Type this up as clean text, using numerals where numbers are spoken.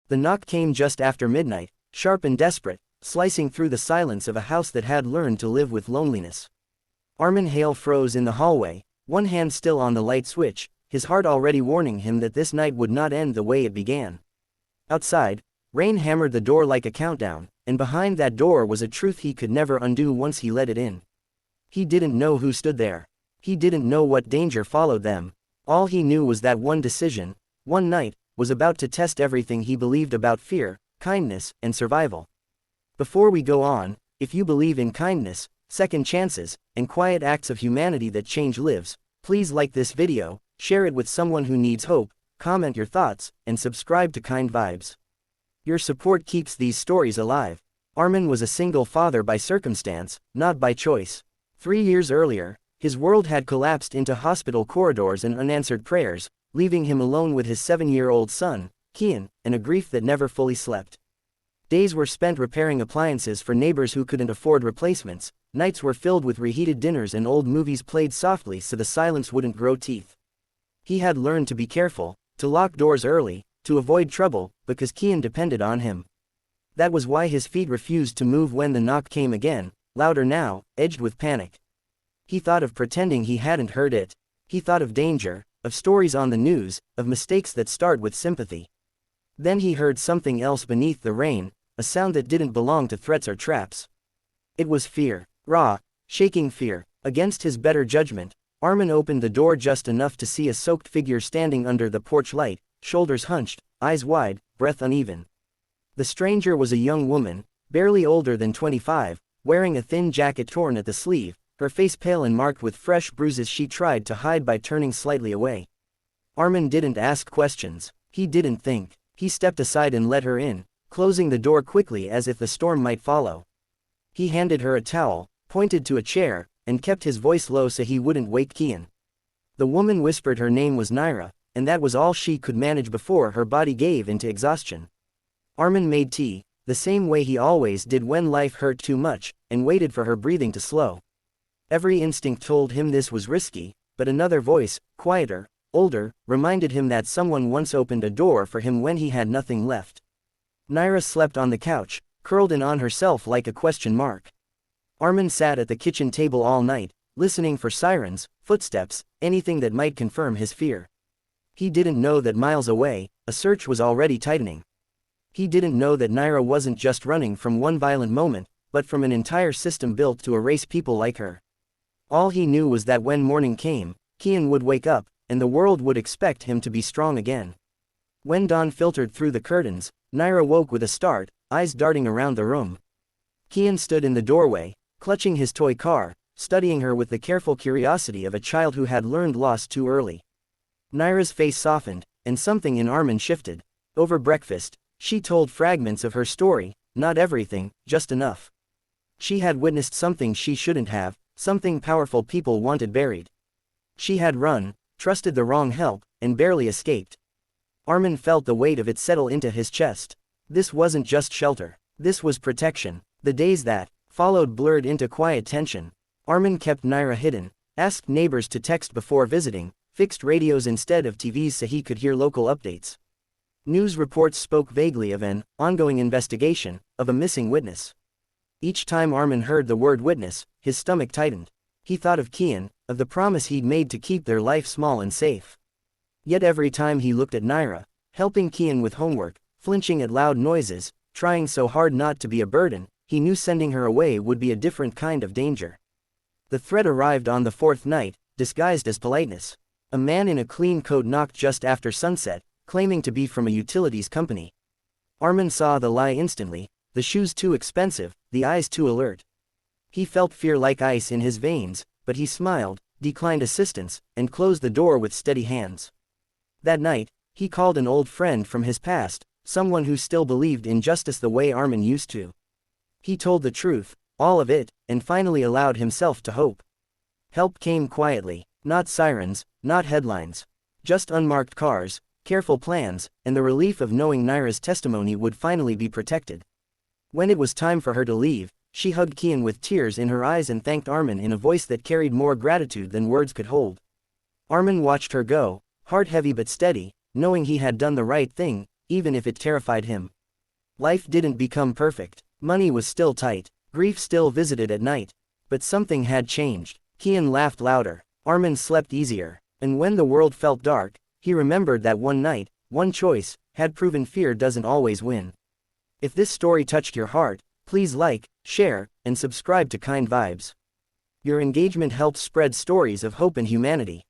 The knock came just after midnight, sharp and desperate, slicing through the silence of a house that had learned to live with loneliness. Armin Hale froze in the hallway, one hand still on the light switch, his heart already warning him that this night would not end the way it began. Outside, rain hammered the door like a countdown, and behind that door was a truth he could never undo once he let it in. He didn't know who stood there. He didn't know what danger followed them. All he knew was that one decision, one night, was about to test everything he believed about fear, kindness, and survival. Before we go on, if you believe in kindness, second chances, and quiet acts of humanity that change lives, please like this video, share it with someone who needs hope, comment your thoughts, and subscribe to Kind Vibes. Your support keeps these stories alive. Armin was a single father by circumstance, not by choice. 3 years earlier, his world had collapsed into hospital corridors and unanswered prayers, leaving him alone with his 7-year-old son, Kian, and a grief that never fully slept. Days were spent repairing appliances for neighbors who couldn't afford replacements, nights were filled with reheated dinners and old movies played softly so the silence wouldn't grow teeth. He had learned to be careful, to lock doors early, to avoid trouble, because Kian depended on him. That was why his feet refused to move when the knock came again, louder now, edged with panic. He thought of pretending he hadn't heard it. He thought of danger, of stories on the news, of mistakes that start with sympathy. Then he heard something else beneath the rain, a sound that didn't belong to threats or traps. It was fear, raw, shaking fear. Against his better judgment, Armin opened the door just enough to see a soaked figure standing under the porch light, shoulders hunched, eyes wide, breath uneven. The stranger was a young woman, barely older than 25, wearing a thin jacket torn at the sleeve, her face pale and marked with fresh bruises she tried to hide by turning slightly away. Armin didn't ask questions. He didn't think. He stepped aside and let her in, closing the door quickly as if the storm might follow. He handed her a towel, pointed to a chair, and kept his voice low so he wouldn't wake Kian. The woman whispered her name was Naira, and that was all she could manage before her body gave into exhaustion. Armin made tea, the same way he always did when life hurt too much, and waited for her breathing to slow. Every instinct told him this was risky, but another voice, quieter, older, reminded him that someone once opened a door for him when he had nothing left. Naira slept on the couch, curled in on herself like a question mark. Armin sat at the kitchen table all night, listening for sirens, footsteps, anything that might confirm his fear. He didn't know that miles away, a search was already tightening. He didn't know that Naira wasn't just running from one violent moment, but from an entire system built to erase people like her. All he knew was that when morning came, Kian would wake up, and the world would expect him to be strong again. When dawn filtered through the curtains, Naira woke with a start, eyes darting around the room. Kian stood in the doorway, clutching his toy car, studying her with the careful curiosity of a child who had learned loss too early. Naira's face softened, and something in Armin shifted. Over breakfast, she told fragments of her story, not everything, just enough. She had witnessed something she shouldn't have, something powerful people wanted buried. She had run, trusted the wrong help, and barely escaped. Armin felt the weight of it settle into his chest. This wasn't just shelter. This was protection. The days that followed blurred into quiet tension. Armin kept Naira hidden, asked neighbors to text before visiting, fixed radios instead of TVs so he could hear local updates. News reports spoke vaguely of an ongoing investigation, of a missing witness. Each time Armin heard the word witness, his stomach tightened. He thought of Kian, of the promise he'd made to keep their life small and safe. Yet every time he looked at Naira, helping Kian with homework, flinching at loud noises, trying so hard not to be a burden, he knew sending her away would be a different kind of danger. The threat arrived on the 4th night, disguised as politeness. A man in a clean coat knocked just after sunset, claiming to be from a utilities company. Armin saw the lie instantly, the shoes too expensive, the eyes too alert. He felt fear like ice in his veins, but he smiled, declined assistance, and closed the door with steady hands. That night, he called an old friend from his past, someone who still believed in justice the way Armin used to. He told the truth, all of it, and finally allowed himself to hope. Help came quietly, not sirens, not headlines. Just unmarked cars, careful plans, and the relief of knowing Naira's testimony would finally be protected. When it was time for her to leave, she hugged Kian with tears in her eyes and thanked Armin in a voice that carried more gratitude than words could hold. Armin watched her go, heart heavy but steady, knowing he had done the right thing, even if it terrified him. Life didn't become perfect. Money was still tight. Grief still visited at night. But something had changed. Kian laughed louder. Armin slept easier. And when the world felt dark, he remembered that one night, one choice, had proven fear doesn't always win. If this story touched your heart, please like, share, and subscribe to Kind Vibes. Your engagement helps spread stories of hope and humanity.